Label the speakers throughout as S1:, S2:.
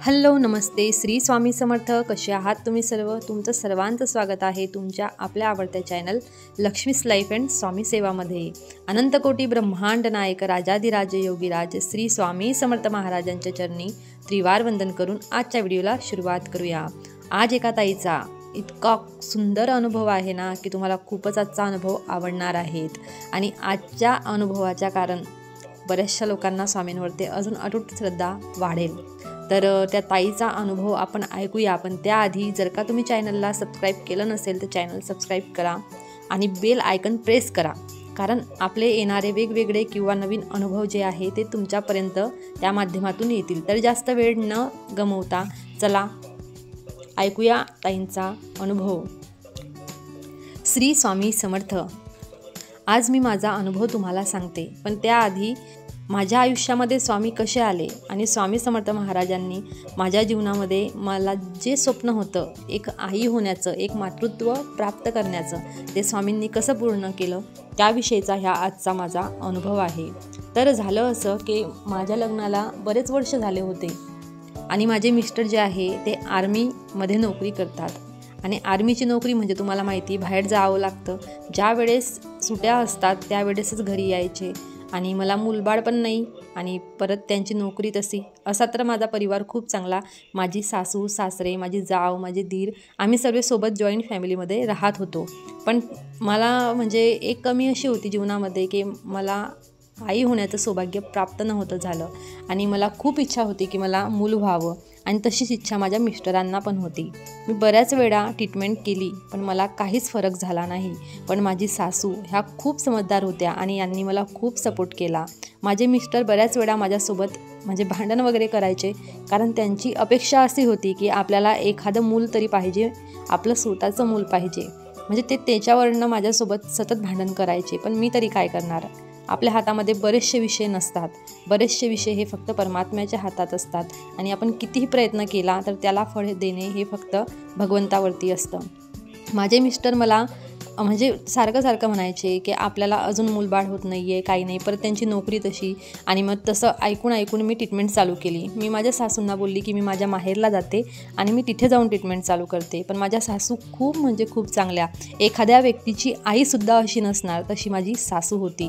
S1: Hello नमस्ते श्री स्वामी समर्थ. कसे आहात तुम्ही सर्व? तुमचं सर्वांचं स्वागत आहे तुमच्या आपल्या आवडत्या चॅनल लक्ष्मीज लाईफ अँड स्वामी सेवामध्ये. अनंतकोटी ब्रह्मांड नायक राजाधिराज योगीराज श्री स्वामी समर्थ महाराजांच्या चरणी त्रिवार वंदन करून आजच्या व्हिडिओला सुरुवात करूया. आज एका ताईचा इतका सुंदर अनुभव आहे ना की तुम्हाला खूपच आजचा अनुभव आवडणार आहेत. आणि आजच्या अनुभवाच्या कारण बऱ्याचशा लोकांना स्वामींवरती अजून अटूट श्रद्धा वाढेल. तर त्या ताईचा अनुभव आपण ऐकूया. पण त्याआधी जर का तुम्ही चॅनलला सबस्क्राईब केलं नसेल तर चॅनल सबस्क्राईब करा आणि बेल आयकन प्रेस करा, कारण आपले येणारे वेगवेगळे किंवा नवीन अनुभव जे आहे ते तुमच्यापर्यंत त्या माध्यमातून येतील. तर जास्त वेळ न गमवता चला ऐकूया ताईंचा अनुभव. श्री स्वामी समर्थ. आज मी माझा अनुभव तुम्हाला सांगते, पण त्याआधी माझ्या आयुष्यामध्ये स्वामी कसे आले आणि स्वामी समर्थ महाराजांनी माझ्या जीवनामध्ये मला जे स्वप्न होतं एक आई होण्याचं, एक मातृत्व प्राप्त करण्याचं, ते स्वामींनी कसं पूर्ण केलं त्याविषयीचा ह्या आजचा माझा अनुभव आहे. तर झालं असं की माझ्या लग्नाला बरेच वर्ष झाले होते आणि माझे मिस्टर जे आहे ते आर्मीमध्ये नोकरी करतात आणि आर्मीची नोकरी म्हणजे तुम्हाला माहिती बाहेर जावं लागतं. ज्या वेळेस सुट्ट्या असतात त्यावेळेसच घरी यायचे आणि मला मूलबाळ पण नाही आणि परत त्यांची नोकरी तशी. असा तर माझा परिवार खूप चांगला, माझी सासू सासरे, माझी जाव, माझे दीर, आम्ही सर्व सोबत जॉईंट फॅमिलीमध्ये राहत होतो. पण मला म्हणजे एक कमी अशी होती जीवनामध्ये की मला आई होण्याचं सौभाग्य प्राप्त नव्हतं झालं आणि मला खूप इच्छा होती की मला मूल व्हावं आणि तशीच इच्छा माझ्या मिस्टरांना पण होती. मी बऱ्याच वेळा ट्रीटमेंट केली पण मला काहीच फरक झाला नाही. पण माझी सासू ह्या खूप समजदार होत्या आणि यांनी मला खूप सपोर्ट केला. माझे मिस्टर बऱ्याच वेळा माझ्यासोबत म्हणजे भांडण वगैरे करायचे, कारण त्यांची अपेक्षा अशी होती की आपल्याला एखादं मूल तरी पाहिजे, आपलं स्वतःचं मूल पाहिजे. म्हणजे ते त्याच्यावरनं माझ्यासोबत सतत भांडण करायचे. पण मी तरी काय करणार? आपल्या हातामध्ये बरेचसे विषय नसतात. बरेचसे विषय हे फक्त परमात्म्याच्या हातात असतात आणि आपण कितीही प्रयत्न केला तर त्याला फळ देणे हे फक्त भगवंतावरती असतं. माझे मिस्टर मला म्हणजे सारखं म्हणायचे की आपल्याला अजून मूलबाळ होत नाही आहे, काही नाही. परत त्यांची नोकरी तशी आणि मग तसं ऐकून मी ट्रीटमेंट चालू केली. मी माझ्या सासूंना बोलली की मी माझ्या माहेरला जाते आणि मी तिथे जाऊन ट्रीटमेंट चालू करते. पण माझ्या सासू खूप म्हणजे खूप चांगल्या, एखाद्या व्यक्तीची आईसुद्धा अशी नसणार तशी माझी सासू होती.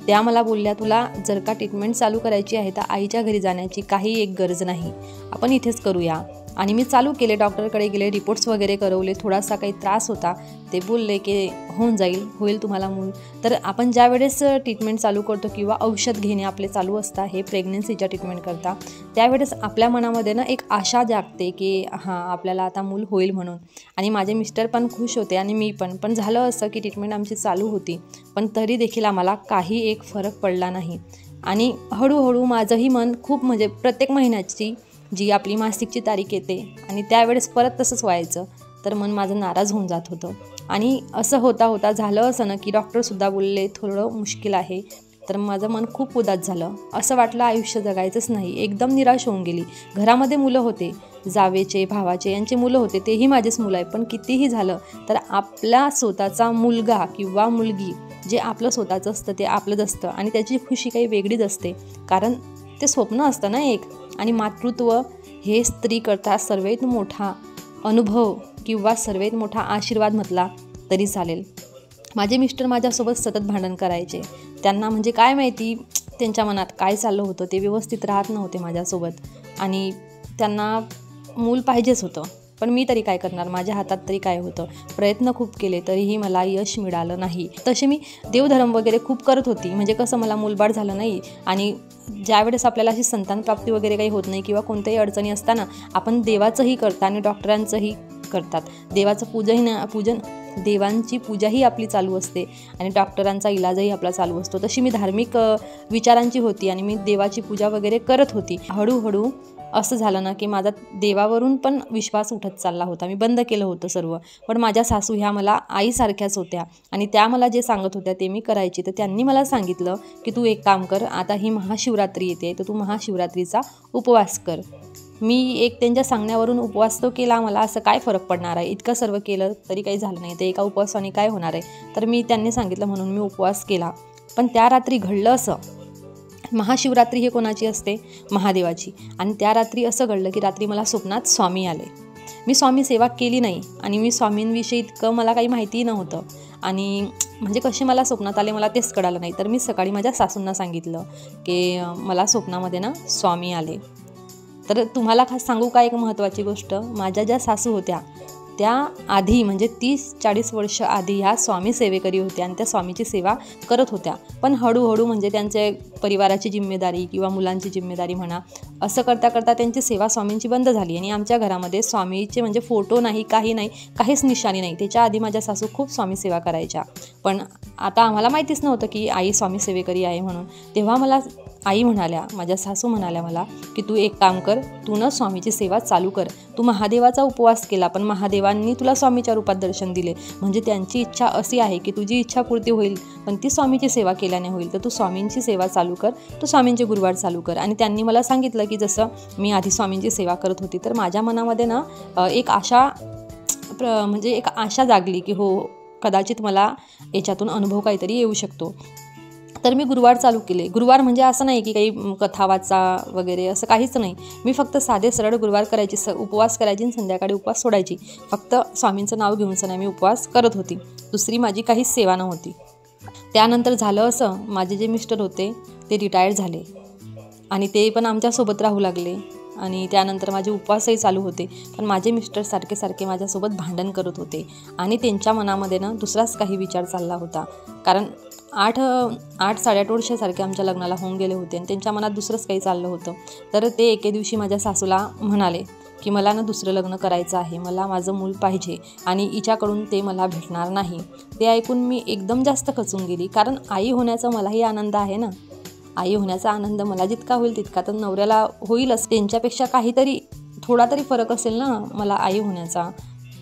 S1: त्या मला बोलल्या, तुला जर का ट्रीटमेंट चालू करायची आहे तर आईच्या घरी जाण्याची काही एक गरज नाही, आपण इथेच करूया. आणि मी चालू केले, डॉक्टरकडे गेले, रिपोर्ट्स वगैरे करवले. थोडासा काही त्रास होता, ते बोलले की होईल तुम्हाला मूल. तर आपण ज्या वेळेस ट्रीटमेंट चालू करतो किंवा औषध घेणे आपले चालू असतात हे प्रेग्नन्सीच्या ट्रीटमेंट करता, त्यावेळेस आपल्या मनामध्ये ना एक आशा जागते की हां आपल्याला आता मूल होईल म्हणून. आणि माझे मिस्टर पण खुश होते आणि मी पण झालं असं की ट्रीटमेंट आमची चालू होती पण तरी देखील आम्हाला काही एक फरक पडला नाही. आणि हळूहळू माझंही मन खूप म्हणजे प्रत्येक महिन्याची जी आपली मासिकची तारीख येते आणि त्यावेळेस परत तसंच व्हायचं, तर मन माझं नाराज होऊन जात होतं. आणि असं होता झालं असं ना की डॉक्टरसुद्धा बोलले थोडं मुश्किल आहे. तर माझं मन खूप उदास झालं. असं वाटलं आयुष्य जगायचंच नाही. एकदम निराश होऊन गेली. घरामध्ये मुलं होते, जावेचे भावाचे यांचे मुलं होते, तेही माझेच मुलं आहे. पण कितीही झालं तर आपला स्वतःचा मुलगा किंवा मुलगी जे आपलं स्वतःचं असतं ते आपलंच असतं आणि त्याची खुशी काही वेगळीच असते, कारण ते स्वप्न असतं ना एक. आणि मातृत्व हे स्त्री करता सर्वात मोठा अनुभव किंवा सर्वात मोठा आशीर्वाद म्हटला तरी चालेल. माझे मिस्टर माझ्यासोबत सतत भांडण करायचे. त्यांना म्हणजे काय माहिती त्यांच्या मनात काय चाललं होतं, ते व्यवस्थित राहत नव्हते माझ्यासोबत आणि त्यांना मूल पाहिजेच होतं. पण मी तरी काय करणार, माझ्या हातात तरी काय होतं. प्रयत्न खूप केले तरीही मला यश मिळालं नाही. तसे मी देवधर्म वगैरे खूप करत होती, म्हणजे कसं मला मूलबाळ झालं नाही आणि ज्यावेळेस आपल्याला अशी संतान प्राप्ती वगैरे काही होत नाही किंवा कोणत्याही अडचणी असताना आपण देवाचंही करता आणि डॉक्टरांचंही करतात. देवांची पूजाही आपली चालू असते आणि डॉक्टरांचा इलाजही आपला चालू असतो. तशी मी धार्मिक विचारांची होती आणि मी देवाची पूजा वगैरे करत होती. हळूहळू असं झालं ना की माझा देवावरून पण विश्वास उठत चालला होता. मी बंद केलं होतं सर्व. पण माझ्या सासू ह्या मला आईसारख्याच होत्या आणि त्या मला जे सांगत होत्या ते मी करायची. तर त्यांनी मला सांगितलं की तू एक काम कर, आता ही महाशिवरात्री येते तर तू महाशिवरात्रीचा उपवास कर. मी एक त्यांच्या सांगण्यावरून उपवास तो केला. मला असं काय फरक पडणार आहे, इतकं सर्व केलं तरी काही झालं नाही, तर एका उपवासाने काय होणार आहे. तर मी त्यांनी सांगितलं म्हणून मी उपवास केला. पण त्या रात्री घडलं असं महाशिवरात्री हे कोणाची असते? महादेवाची. आणि त्या रात्री असं घडलं की रात्री मला स्वप्नात स्वामी आले. मी स्वामी सेवा केली नाही आणि मी स्वामींविषयी इतकं मला काही माहितीही नव्हतं आणि म्हणजे कसे मला स्वप्नात आले मला तेच कळालं नाही. तर मी सकाळी माझ्या सासूंना सांगितलं की मला स्वप्नामध्ये ना स्वामी आले. तर तुम्हाला खास सांगू का एक महत्त्वाची गोष्ट, माझ्या ज्या सासू होत्या त्या आधी म्हणजे 30-40 वर्ष आधी ह्या स्वामी सेवेकरी होत्या आणि त्या स्वामीची सेवा करत होत्या. पण हळूहळू म्हणजे त्यांचे परिवाराची जिम्मेदारी किंवा मुलांची जिम्मेदारी म्हणा, असं करता करता त्यांची सेवा स्वामींची बंद झाली आणि आमच्या घरामध्ये स्वामीचे म्हणजे फोटो नाही, काही नाही, काहीच निशाणी नाही. त्याच्या आधी माझ्या सासू खूप स्वामी सेवा करायच्या. पण आता आम्हाला माहितीच नव्हतं की आई स्वामी सेवेकरी आहे म्हणून. तेव्हा मला आई म्हणाल्या, माझ्या सासू म्हणाल्या मला की तू एक काम कर, तू न स्वामीची सेवा चालू कर. तू महादेवाचा उपवास केला पण महादेवांनी तुला स्वामीच्या रूपात दर्शन दिले, म्हणजे त्यांची इच्छा अशी आहे की तुझी इच्छा पूर्ती होईल पण ती स्वामीची सेवा केल्याने होईल. तर तू स्वामींची सेवा चालू कर, तू स्वामींचे गुरुवार चालू कर. आणि त्यांनी मला सांगितलं की जसं मी आधी स्वामींची सेवा करत होती तर माझ्या मनामध्ये ना एक आशा जागली की हो कदाचित मला याच्यातून अनुभव काहीतरी येऊ शकतो. तर मी गुरुवार चालू केले. गुरुवार म्हणजे असं नाही की काही कथा वाचा वगैरे असं काहीच नाही. मी फक्त साधे सरळ गुरुवार करायची, उपवास करायची आणि संध्याकाळी उपवास सोडायची. फक्त स्वामींचं नाव घेऊन सण मी उपवास करत होती. दुसरी माझी काहीच सेवा नव्हती. त्यानंतर झालं असं, माझे जे मिस्टर होते ते रिटायर्ड झाले आणि ते पण आमच्यासोबत राहू लागले आणि त्यानंतर माझे उपवासही चालू होते. पण माझे मिस्टर सारखे माझ्यासोबत भांडण करत होते आणि त्यांच्या मनामध्ये ना दुसराच काही विचार चालला होता. कारण 8-8.5 वर्षासारखे आमच्या लग्नाला होऊन गेले होते आणि त्यांच्या मनात दुसरंच काही चाललं होतं. तर ते एके दिवशी माझ्या सासूला म्हणाले की मला ना दुसरं लग्न करायचं आहे, मला माझं मूल पाहिजे आणि हिच्याकडून ते मला भेटणार नाही. ते ऐकून मी एकदम जास्त खचून गेली. कारण आई होण्याचा मलाही आनंद आहे ना. आई होण्याचा आनंद मला जितका होईल तितका तर नवऱ्याला होईलच. त्यांच्यापेक्षा काहीतरी थोडा तरी फरक असेल ना मला आई होण्याचा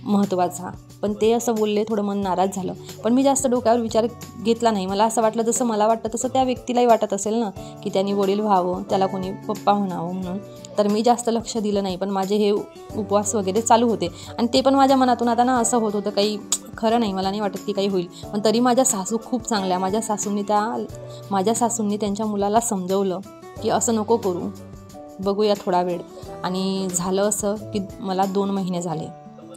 S1: महत्त्वाचा. पण ते असं बोलले, थोडं मन नाराज झालं. पण मी जास्त डोक्यावर विचार घेतला नाही. मला असं वाटलं जसं मला वाटतं तसं त्या व्यक्तीलाही वाटत असेल ना की त्यांनी वडील व्हावं, त्याला कोणी पप्पा म्हणावं म्हणून. तर मी जास्त लक्ष दिलं नाही. पण माझे हे उपवास वगैरे चालू होते आणि ते पण माझ्या मनातून आता ना असं होत होतं काही खरं नाही, मला नाही वाटत की काही होईल. पण तरी माझ्या सासू खूप चांगल्या, माझ्या सासूंनी त्यांच्या मुलाला समजवलं की असं नको करू, बघूया थोडा वेळ. आणि झालं असं की मला 2 महिने झाले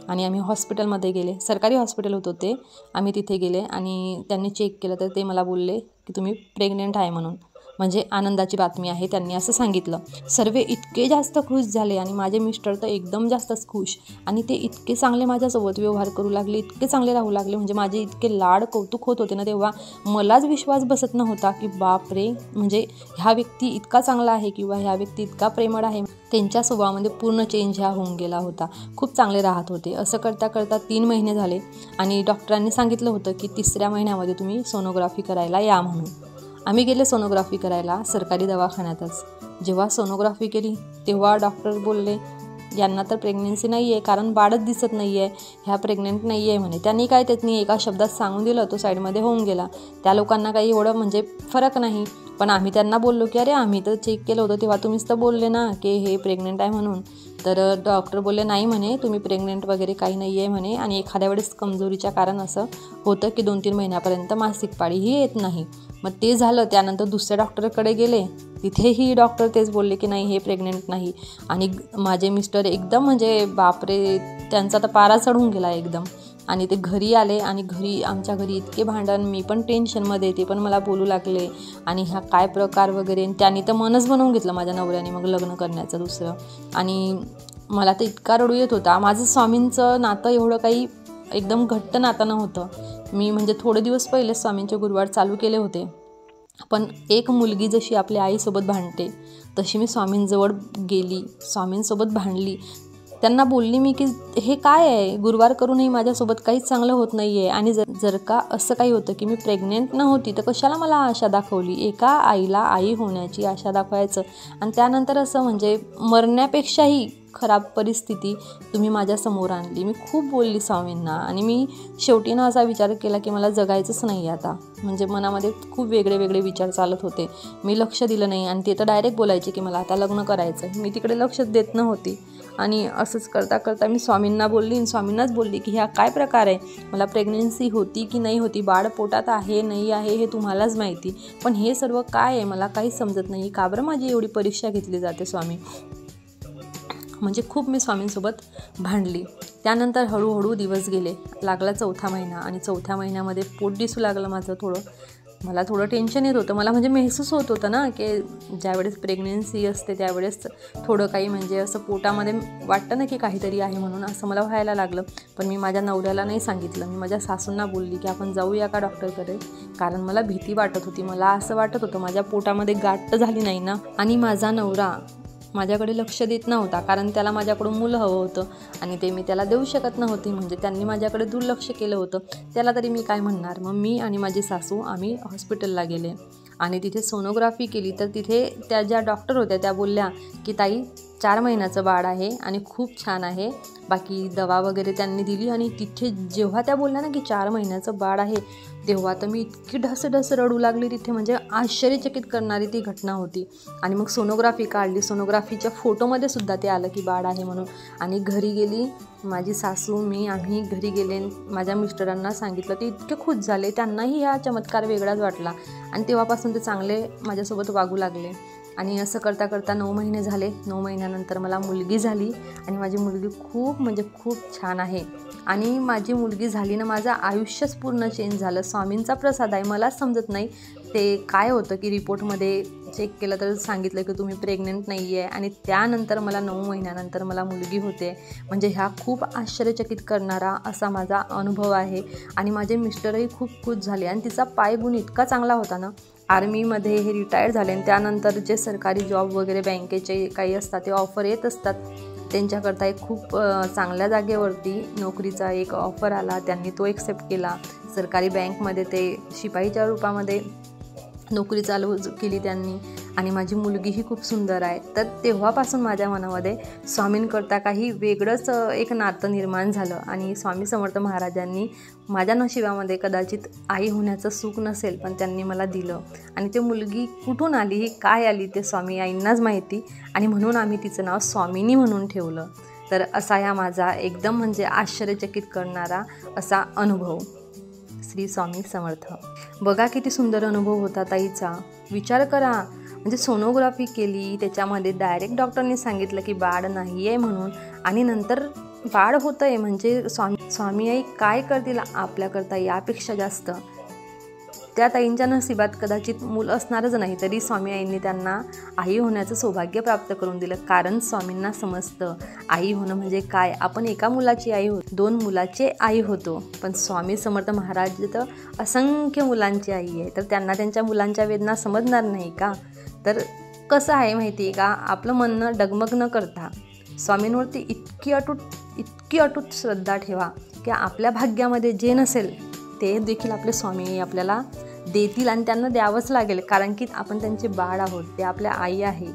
S1: आणि आम्ही हॉस्पिटलमध्ये गेले. सरकारी हॉस्पिटल होतं ते. आम्ही तिथे गेले आणि त्यांनी चेक केलं तर ते मला बोलले की तुम्ही प्रेग्नेंट आहे म्हणून, म्हणजे आनंदाची बातमी आहे, त्यांनी असं सांगितलं. सर्व इतके जास्त खुश झाले आणि माझे मिस्टर तर एकदम जास्तच खुश आणि ते इतके चांगले माझ्यासोबत व्यवहार करू लागले, इतके चांगले राहू लागले, म्हणजे माझे इतके लाड कौतुक होत होते ना तेव्हा मलाच विश्वास बसत नव्हता की बापरे, म्हणजे ह्या व्यक्ती इतका चांगला आहे किंवा ह्या व्यक्ती इतका प्रेमळ आहे. त्यांच्या स्वभावामध्ये पूर्ण चेंज ह्या होऊन गेला होता. खूप चांगले राहत होते. असं करता करता 3 महिने झाले आणि डॉक्टरांनी सांगितलं होतं की 3ऱ्या महिन्यामध्ये तुम्ही सोनोग्राफी करायला या म्हणून. आम्ही गेले सोनोग्राफी करायला सरकारी दवाखान्यातच. जेव्हा सोनोग्राफी केली तेव्हा डॉक्टर बोलले यांना तर प्रेग्नेन्सी नाही आहे, कारण बाळच दिसत नाही आहे, ह्या प्रेग्नेंट नाही आहे म्हणे. त्यांनी काय त्यांनी एका शब्दात सांगून दिलं, तो साईडमध्ये होऊन गेला. त्या लोकांना काही एवढं म्हणजे फरक नाही. पण आम्ही त्यांना बोललो की अरे आम्ही तर चेक केलं होतं तेव्हा तुम्हीच तर बोलले ना की हे प्रेग्नेंट आहे म्हणून. तर डॉक्टर बोलले नाही म्हणे, तुम्ही प्रेग्नेंट वगैरे काही नाही आहे म्हणे आणि एखाद्या वेळेस कमजोरीच्या कारण असं होतं की 2-3 महिन्यापर्यंत मासिक पाळीही येत नाही. मग ते झालं. त्यानंतर दुसऱ्या डॉक्टरकडे गेले, तिथेही डॉक्टर तेच बोलले की नाही हे प्रेग्नेंट नाही. आणि माझे मिस्टर एकदम म्हणजे बापरे, त्यांचा तर पारा चढून गेला एकदम. आणि ते घरी आले आणि आमच्या घरी इतके भांडण, मी पण टेन्शनमध्ये, ते पण मला बोलू लागले आणि हा काय प्रकार वगैरे. त्यांनी तर मनच बनवून घेतलं माझ्या नवऱ्याने मग लग्न करण्याचं दुसरं. आणि मला तर इतका रडू येत होता. माझं स्वामींचं नातं एवढं काही एकदम घट्ट नातं नव्हतं. मी म्हणजे थोडे दिवस पहिले स्वामींचे गुरुवार चालू केले होते. पण एक मुलगी जशी आपल्या आईसोबत भांडते तशी मी स्वामींजवळ गेली, स्वामींसोबत भांडली. त्यांना बोलली मी की हे काय आहे, गुरुवार करूनही माझ्यासोबत काहीच चांगलं होत नाही आहे. आणि जर का असं काही होतं की मी प्रेग्नेंट नव्हती तर कशाला मला आशा दाखवली, एका आईला आई होण्याची आशा दाखवायचं आणि त्यानंतर असं म्हणजे मरण्यापेक्षाही खराब परिस्थिती तुम्ही माझ्यासमोर आणली. मी खूप बोलली स्वामींना आणि मी शेवटी ना असा विचार केला की मला जगायचंच नाही आता. म्हणजे मनामध्ये खूप वेगळे विचार चालत होते. मी लक्ष दिलं नाही आणि ते तर डायरेक्ट बोलायचे की मला आता लग्न करायचं आहे. मी तिकडे लक्षच देत नव्हती आणि असंच करता करता मी स्वामींना बोलली आणि स्वामींनाच बोलली की ह्या काय प्रकार आहे, मला प्रेग्नन्सी होती की नाही होती, बाळ पोटात आहे नाही आहे हे तुम्हालाच माहिती, पण हे सर्व काय आहे मला काही समजत नाही, का बरं माझी एवढी परीक्षा घेतली जाते स्वामी. म्हणजे खूप मी स्वामींसोबत भांडली. त्यानंतर हळूहळू दिवस गेले. लागला 4था महिना आणि 4थ्या महिन्यामध्ये पोट दिसू लागलं माझं थोडं. मला थोडं टेन्शन येत होतं. मला म्हणजे महसूस होत होतं ना की ज्यावेळेस प्रेग्नन्सी असते त्यावेळेस थोडं काही म्हणजे असं पोटामध्ये वाटतं ना की काहीतरी आहे म्हणून, असं मला व्हायला लागलं. पण मी माझ्या नवऱ्याला नाही सांगितलं. मी माझ्या सासूंना बोलली की आपण जाऊया का डॉक्टरकडे, कारण मला भीती वाटत होती. मला असं वाटत होतं माझ्या पोटामध्ये गाठ तर झाली नाही ना. आणि माझा नवरा माझ्याकडे लक्ष देत नव्हता, कारण त्याला माझ्याकडून मुलं हवं होतं आणि ते मी त्याला देऊ शकत नव्हते. म्हणजे त्यांनी माझ्याकडे दुर्लक्ष केलं होतं. त्याला तरी मी काय म्हणणार. मग मी आणि माझी सासू आम्ही हॉस्पिटलला गेले आणि तिथे सोनोग्राफी केली. तर तिथे त्या ज्या डॉक्टर होत्या त्या बोलल्या की ताई 4 महिन्याचं बाळ आहे आणि खूप छान आहे. बाकी दवा वगैरे त्यांनी दिली आणि तिथे जेव्हा त्या बोलल्या ना की 4 महिन्याचं बाळ आहे, तेव्हा तर मी इतकी ढसढस रडू लागली तिथे. म्हणजे आश्चर्यचकित करणारी ती घटना होती. आणि मग सोनोग्राफी काढली. सोनोग्राफीच्या फोटोमध्ये सुद्धा ते आलं की बाळ आहे म्हणून. आणि घरी गेली माझी सासू, मी, आम्ही घरी गेले. माझ्या मिस्टरांना सांगितलं. ते इतके खुश झाले. त्यांनाही हा चमत्कार वेगळाच वाटला आणि तेव्हापासून ते चांगले माझ्यासोबत वागू लागले. आणि असं करता करता 9 महिने झाले. 9 महिन्यानंतर मला मुलगी झाली आणि माझी मुलगी खूप म्हणजे खूप छान आहे. आणि माझी मुलगी झाली ना, माझं आयुष्यच पूर्ण चेंज झालं. स्वामींचा प्रसाद आहे. मलाच समजत नाही ते काय होतं की रिपोर्टमध्ये चेक केलं तर सांगितलं की तुम्ही प्रेग्नंट नाही आहे आणि त्यानंतर मला 9 महिन्यानंतर मला मुलगी होते. म्हणजे ह्या खूप आश्चर्यचकित करणारा असा माझा अनुभव आहे. आणि माझे मिस्टरही खूप खुश झाले आणि तिचा पायगुण इतका चांगला होता ना. आर्मीमध्ये हे रिटायर झाले आणि त्यानंतर जे सरकारी जॉब वगैरे बँकेचे काही असतात ते ऑफर येत असतात. त्यांच्याकरता एक खूप चांगल्या जागेवरती नोकरीचा एक ऑफर आला. त्यांनी तो एक्सेप्ट केला. सरकारी बँकमध्ये ते शिपाईच्या रूपामध्ये नोकरी चालू केली त्यांनी. आणि माझी मुलगीही खूप सुंदर आहे. तर तेव्हापासून माझ्या मनामध्ये स्वामींकरता काही वेगळंच एक नातं निर्माण झालं. आणि स्वामी समर्थ महाराजांनी माझ्या नशिबामध्ये कदाचित आई होण्याचं सुख नसेल, पण त्यांनी मला दिलं. आणि ते मुलगी कुठून आली, काय आली, ते स्वामी आईंनाच माहिती. आणि म्हणून आम्ही तिचं नाव स्वामिनी म्हणून ठेवलं. तर असा ह्या माझा एकदम म्हणजे आश्चर्यचकित करणारा असा अनुभव. श्री स्वामी समर्थ. बघा किती सुंदर अनुभव होता ताईचा. विचार करा. म्हणजे सोनोग्राफी केली, त्याच्यामध्ये डायरेक्ट डॉक्टरने सांगितलं की बाळ नाही आहे म्हणून, आणि नंतर बाळ होतं आहे. म्हणजे स्वामी आई काय करतील आपल्याकरता यापेक्षा जास्त. त्या ताईंच्या नशिबात कदाचित मूल असणारच नाही, तरी स्वामी आईंनी त्यांना आई होण्याचं सौभाग्य प्राप्त करून दिलं. कारण स्वामींना समजतं आई होणं म्हणजे काय. आपण एका मुलाची आई होतो, 2 मुलाचे आई होतो, पण स्वामी समर्थ महाराज तर असंख्य मुलांची आई आहे. तर त्यांना त्यांच्या मुलांच्या वेदना समजणार नाही का. तर कसं आहे माहिती आहे का, आपलं म्हणणं डगमग न करता स्वामींवरती इतकी अटूट श्रद्धा ठेवा की आपल्या भाग्यामध्ये जे नसेल ते देखील आपले स्वामी आपल्याला देतील आणि त्यांना द्यावंच लागेल. कारण की आपण त्यांचे बाळ आहोत, ते आपल्या आई आहे.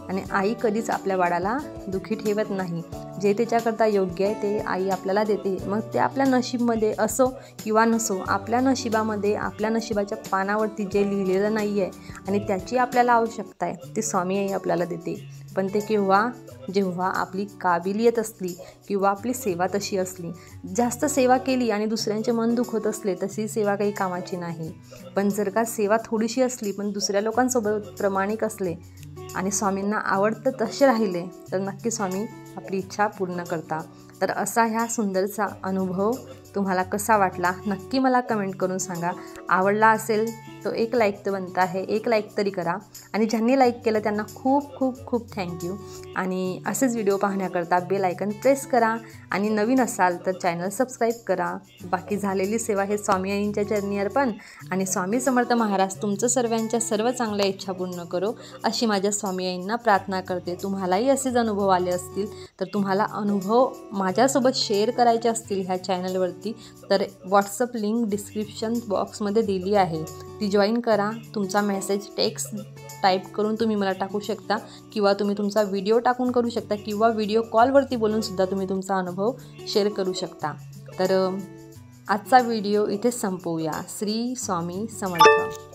S1: आणि आई कधीच आपल्या बाळाला दुःखी ठेवत नाही. जे त्याच्याकरता योग्य आहे ते आई आपल्याला देते. मग ते आपल्या नशीबमध्ये असो किंवा नसो, आपल्या नशिबामध्ये आपल्या नशिबाच्या पानावरती जे लिहिलेलं नाही आहे आणि त्याची आपल्याला आवश्यकता आहे ते स्वामी आई आपल्याला देते. पण ते केव्हा, जेव्हा आपली काबिलियत असली किंवा आपली सेवा तशी असली. जास्त सेवा केली आणि दुसऱ्यांचे मन दुखत असले तशी सेवा काही कामाची नाही. पण जर का सेवा थोडीशी असली पण दुसऱ्या लोकांसोबत प्रामाणिक असले आणि स्वामींना आवडतं तसे राहिले तर नक्की स्वामी आपली इच्छा पूर्ण करता. तर असा ह्या सुंदरचा अनुभव तुम्हाला कसा वाटला नक्की मला कमेंट करून सांगा. आवडला असेल तो एक लाईक तर बनता आहे, एक लाईक तरी करा. आणि ज्यांनी लाईक केलं त्यांना खूप खूप खूप थँक्यू. आणि असेच व्हिडिओ पाहण्याकरता बेल आयकन प्रेस करा आणि नवीन असाल तर चॅनल सबस्क्राईब करा. बाकी झालेली सेवा हे स्वामी आईंच्या चरणी अर्पण. आणि स्वामी समर्थ महाराज तुमचं सर्वांच्या सर्व चांगल्या इच्छा पूर्ण करो अशी माझ्या स्वामी आईंना प्रार्थना करते. तुम्हालाही असेच अनुभव आले असतील तर तुम्हाला अनुभव माझ्यासोबत शेअर करायचे असतील ह्या चॅनलवरती तर व्हॉट्सअप लिंक डिस्क्रिप्शन बॉक्समध्ये दिली आहे, ती जॉईन करा. तुमचा मेसेज टेक्स्ट टाईप करून तुम्ही मला टाकू शकता किंवा तुम्ही तुमचा व्हिडिओ टाकून करू शकता किंवा व्हिडिओ कॉलवरती बोलूनसुद्धा तुम्ही तुमचा अनुभव शेअर करू शकता. तर आजचा व्हिडिओ इथेच संपवूया. श्री स्वामी समर्थ.